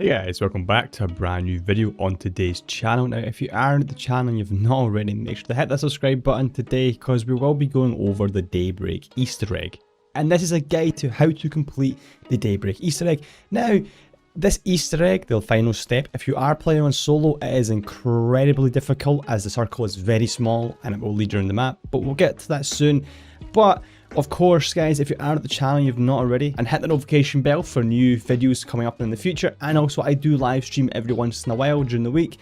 Hey guys, welcome back to a brand new video on today's channel. Now if you are new to the channel and you've not already, make sure to hit that subscribe button today because we will be going over the Daybreak Easter egg. And this is a guide to how to complete the Daybreak Easter egg. Now, this Easter egg, the final step, if you are playing on solo, it is incredibly difficult as the circle is very small and it will lead you around the map, but we'll get to that soon. But of course, guys, if you are at the channel and you've not already, and hit the notification bell for new videos coming up in the future. And also, I do live stream every once in a while during the week,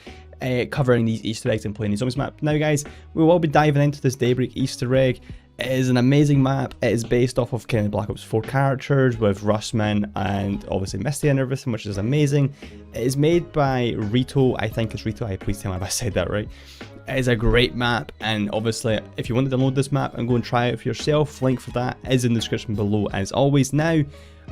covering these Easter eggs and playing these zombies map. Now, guys, we will be diving into this Daybreak Easter egg. It is an amazing map. It is based off of kind of Black Ops 4 characters with Rustman and obviously Misty and everything, which is amazing. It is made by Rito. I think it's Rito. Please tell me if I said that right. It is a great map, and obviously if you want to download this map and go and try it for yourself, link for that is in the description below as always. Now,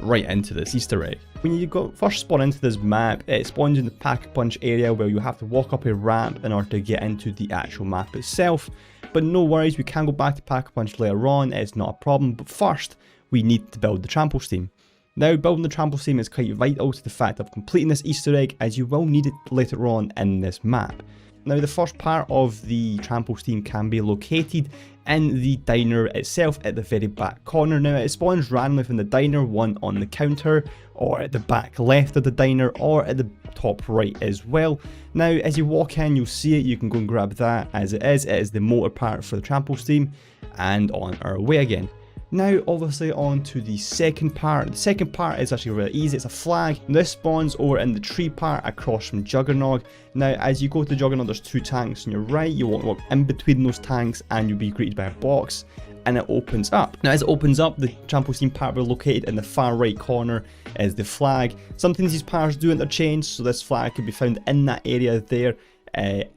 right into this Easter egg. When you first spawn into this map, it spawns in the Pack-a-Punch area where you have to walk up a ramp in order to get into the actual map itself. But no worries, we can go back to Pack-a-Punch later on, it's not a problem. But first, we need to build the trample steam. Now, building the trample steam is quite vital to the fact of completing this Easter egg, as you will need it later on in this map. Now, the first part of the trample steam can be located in the diner itself at the very back corner. Now, it spawns randomly from the diner, one on the counter, or at the back left of the diner, or at the top right as well. Now, as you walk in, you'll see it. You can go and grab that as it is. It is the motor part for the trample steam, and on our way again. Now, obviously, on to the second part. The second part is actually really easy. It's a flag. This spawns over in the tree part across from Juggernog. Now, as you go to Juggernog, there's two tanks on your right. You want to walk in between those tanks and you'll be greeted by a box, and it opens up. Now, as it opens up, the trample steam part will be located in the far right corner is the flag. Sometimes these parts do interchange, so this flag can be found in that area there.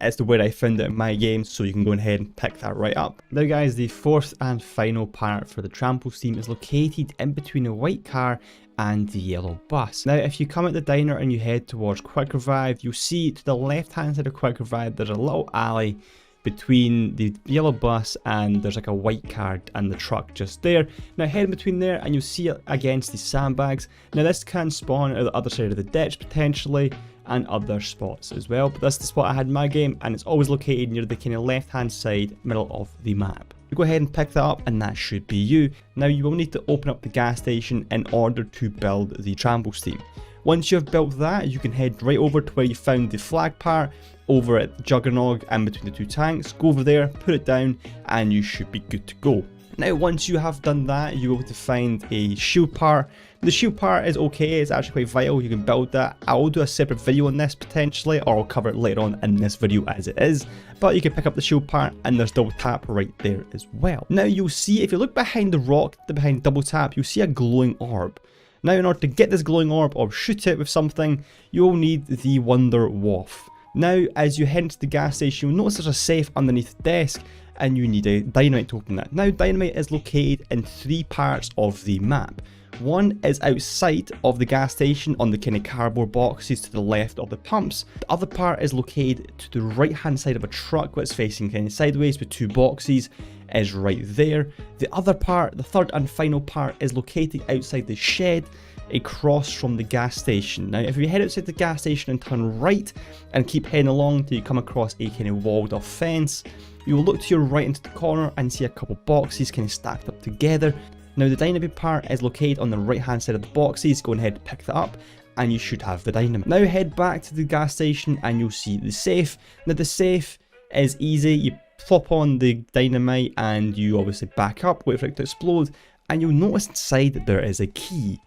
As to where I found it in my game, so you can go ahead and pick that right up. Now, guys, the fourth and final part for the trample steam is located in between the white car and the yellow bus. Now, if you come at the diner and you head towards Quick Revive, you'll see to the left hand side of Quick Revive there's a little alley between the yellow bus and there's like a white car and the truck just there. Now, head in between there and you'll see it against the sandbags. Now, this can spawn at the other side of the ditch potentially, and other spots as well, but that's the spot I had in my game, and it's always located near the kind of left hand side middle of the map. You go ahead and pick that up and that should be you. Now, you will need to open up the gas station in order to build the trample steam. Once you've built that, you can head right over to where you found the flag part over at Juggernog and between the two tanks. Go over there, put it down, and you should be good to go. Now, once you have done that, you'll be able to find a shield part. The shield part is okay, it's actually quite vital, you can build that. I will do a separate video on this potentially, or I'll cover it later on in this video as it is. But you can pick up the shield part and there's double tap right there as well. Now, you'll see, if you look behind the rock, behind double tap, you'll see a glowing orb. Now, in order to get this glowing orb or shoot it with something, you'll need the Wonder Waff. Now, as you head into the gas station, you'll notice there's a safe underneath the desk, and you need a dynamite to open that. Now, dynamite is located in three parts of the map. One is outside of the gas station on the kind of cardboard boxes to the left of the pumps. The other part is located to the right hand side of a truck that's facing kind of sideways with two boxes, is right there. The other part, the third and final part, is located outside the shed across from the gas station. Now, if you head outside the gas station and turn right and keep heading along until you come across a kind of walled off fence, you will look to your right into the corner and see a couple boxes kind of stacked up together. Now, the dynamite part is located on the right hand side of the boxes. Go ahead and pick that up and you should have the dynamite. Now, head back to the gas station and you'll see the safe. Now, the safe is easy. You plop on the dynamite and you obviously back up, wait for it to explode, and you'll notice inside that there is a key.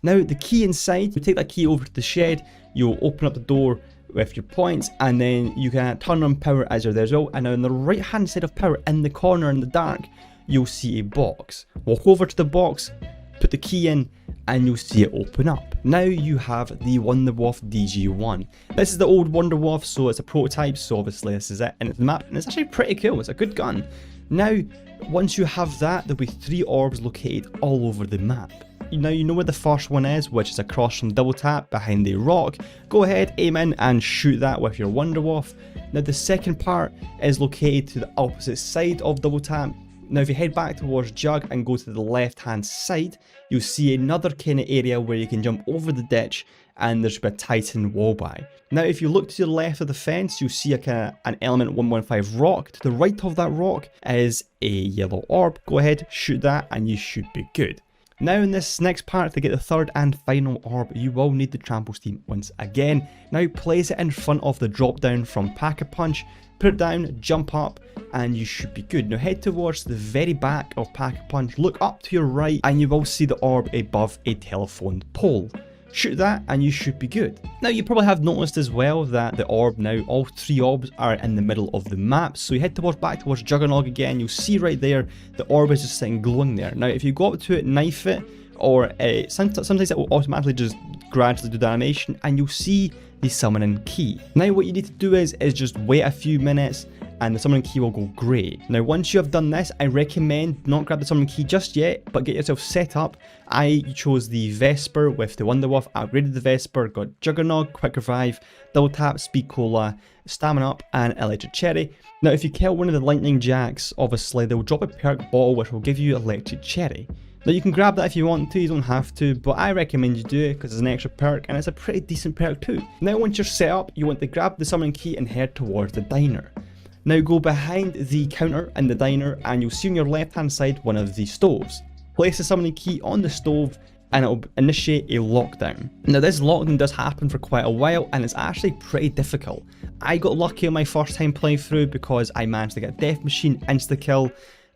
Now, the key inside, you take that key over to the shed, you'll open up the door with your points, and then you can turn on power as you're there as well. And now on the right hand side of power, in the corner in the dark, you'll see a box. Walk over to the box, put the key in, and you'll see it open up. Now you have the Wonder Waff DG1. This is the old Wonder Waff, so it's a prototype, so obviously this is it, and it's the map, and it's actually pretty cool. It's a good gun. Now, once you have that, there'll be three orbs located all over the map. Now, you know where the first one is, which is across from double tap behind the rock. Go ahead, aim in and shoot that with your Wonder Waff. Now, the second part is located to the opposite side of double tap. Now, if you head back towards Jug and go to the left hand side, you'll see another kind of area where you can jump over the ditch and there should be a Titan wall by. Now if you look to the left of the fence, you'll see an element 115 rock. To the right of that rock is a yellow orb. Go ahead, shoot that, and you should be good. Now in this next part, to get the third and final orb, you will need the trample steam once again. Now place it in front of the drop down from Pack-a-Punch, put it down, jump up, and you should be good. Now head towards the very back of Pack-a-Punch, look up to your right, and you will see the orb above a telephone pole. Shoot that and you should be good. Now you probably have noticed as well that the orb now, all three orbs are in the middle of the map. So you head back towards Juggernog again, you'll see right there, the orb is just sitting glowing there. Now if you go up to it, knife it, or sometimes it will automatically just gradually do the animation, and you'll see the summoning key. Now what you need to do is just wait a few minutes and the summoning key will go grey. Now once you have done this, I recommend not grab the summoning key just yet, but get yourself set up. I chose the Vesper with the WINDFORCE, upgraded the Vesper, got Juggernog, Quick Revive, Double Tap, Speed Cola, Stamina Up, and Electric Cherry. Now if you kill one of the lightning jacks, obviously they'll drop a perk bottle which will give you Electric Cherry. Now you can grab that if you want to, you don't have to, but I recommend you do it because it's an extra perk and it's a pretty decent perk too. Now once you're set up, you want to grab the summoning key and head towards the diner. Now go behind the counter in the diner and you'll see on your left hand side one of the stoves. Place the summoning key on the stove and it will initiate a lockdown. Now this lockdown does happen for quite a while and it's actually pretty difficult. I got lucky on my first time playthrough because I managed to get Death Machine insta-kill,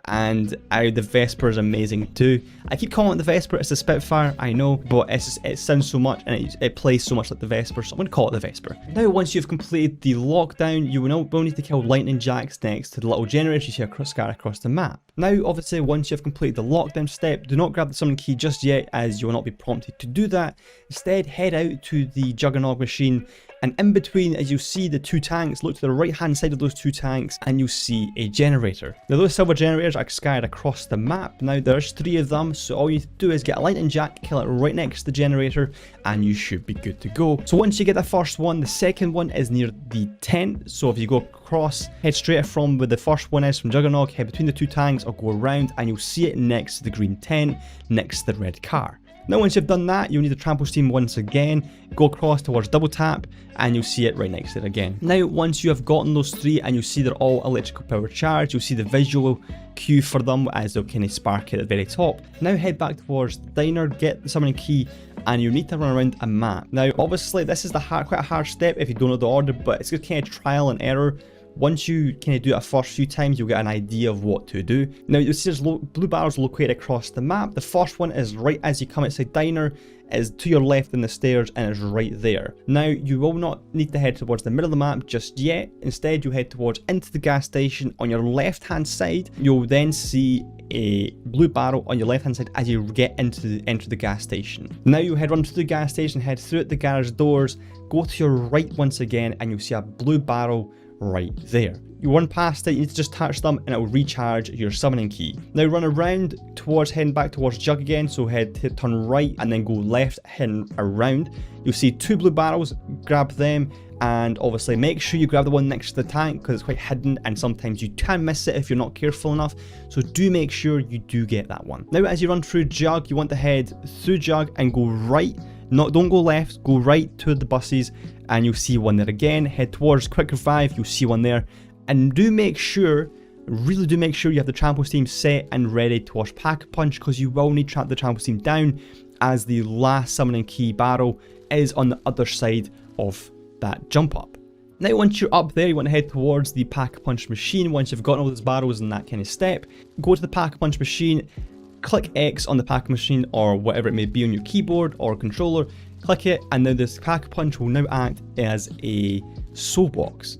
and the Vesper is amazing too. I keep calling it the Vesper, it's the Spitfire, I know, but it sounds so much and it plays so much like the Vesper, so I'm going to call it the Vesper. Now once you've completed the lockdown, you will need to kill lightning jacks next to the little generators you see scattered across the map. Now obviously once you've completed the lockdown step, do not grab the summoning key just yet as you will not be prompted to do that. Instead head out to the Juggernog machine, and in between, as you see the two tanks, look to the right hand side of those two tanks and you'll see a generator. Now those silver generators are scattered across the map. Now there's 3 of them, so all you need to do is get a lightning jack, kill it right next to the generator, and you should be good to go. So once you get the first one, the second one is near the tent. So if you go across, head straight from where the first one is from Juggernog, head between the two tanks or go around and you'll see it next to the green tent, next to the red car. Now once you've done that, you'll need the trample steam once again, go across towards Double Tap, and you'll see it right next to it again. Now once you have gotten those 3 and you see they're all electrical power charged, you'll see the visual cue for them as they'll kind of spark at the very top. Now head back towards the diner, get the summoning key, and you need to run around a map. Now obviously this is quite a hard step if you don't know the order, but it's just kind of trial and error. Once you kind of do it a first few times, you'll get an idea of what to do. Now you'll see there's blue barrels located across the map. The first one is right as you come outside diner, is to your left in the stairs and is right there. Now you will not need to head towards the middle of the map just yet. Instead you head towards into the gas station. On your left hand side you'll then see a blue barrel on your left hand side as you get into the gas station. Now you run to the gas station, head through the garage doors, go to your right once again and you'll see a blue barrel right there. You run past it, you need to just touch them and it will recharge your summoning key. Now run around heading back towards Jug again, so turn right and then go left, heading around. You'll see 2 blue barrels, grab them, and obviously make sure you grab the one next to the tank because it's quite hidden and sometimes you can miss it if you're not careful enough, so do make sure you do get that one. Now as you run through Jug, you want to head through Jug and go right. Don't go left, go right to the buses and you'll see one there again. Head towards Quick Revive, you'll see one there. And do make sure, really do make sure you have the trample steam set and ready to watch Pack-a-Punch because you will need the trample steam down as the last summoning key barrel is on the other side of that jump up. Now once you're up there, you want to head towards the Pack-a-Punch machine. Once you've gotten all those barrels in that kind of step, go to the Pack-a-Punch machine, click X on the Pack-a-Punch machine or whatever it may be on your keyboard or controller, click it, and now this Pack-a-Punch will now act as a soul box.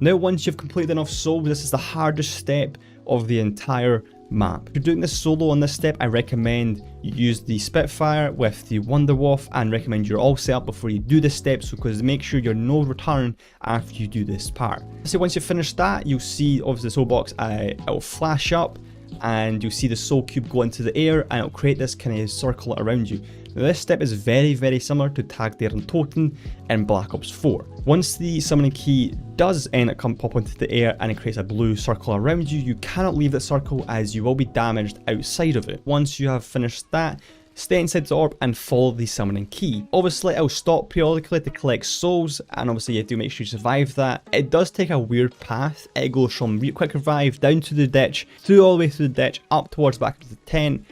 Now once you've completed enough souls, this is the hardest step of the entire map. If you're doing this solo on this step, I recommend you use the Spitfire with the WINDFORCE and recommend you're all set up before you do this step, so because make sure you're no return after you do this part. So once you've finished that, you'll see obviously the soul box, it'll flash up and you'll see the soul cube go into the air and it'll create this kind of circle around you. Now this step is very, very similar to Tag Der and Toten in Black Ops 4. Once the summoning key does end up pop into the air and it creates a blue circle around you, you cannot leave that circle as you will be damaged outside of it. Once you have finished that, stay inside the orb and follow the summoning key. Obviously it'll stop periodically to collect souls, and obviously you do make sure you survive that. It does take a weird path. It goes from quick revive down to the ditch, through all the way through the ditch, up towards back to the tent,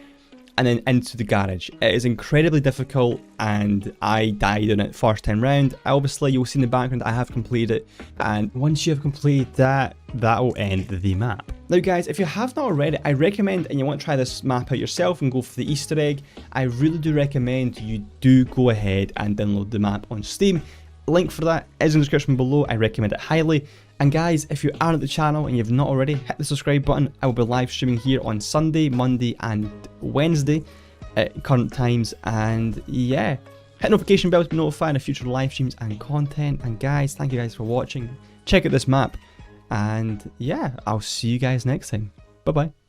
and then into the garage. It is incredibly difficult, and I died in it first time round. Obviously you'll see in the background I have completed it, and once you have completed that, that will end the map. Now guys, if you have not already, I recommend, and you want to try this map out yourself and go for the Easter egg, I really do recommend you do go ahead and download the map on Steam. Link for that is in the description below. I recommend it highly. And guys, if you are at the channel and you've not already, hit the subscribe button. I will be live streaming here on Sunday, Monday and Wednesday at current times. And yeah, hit notification bell to be notified of future live streams and content. And guys, thank you guys for watching. Check out this map. And yeah, I'll see you guys next time. Bye bye.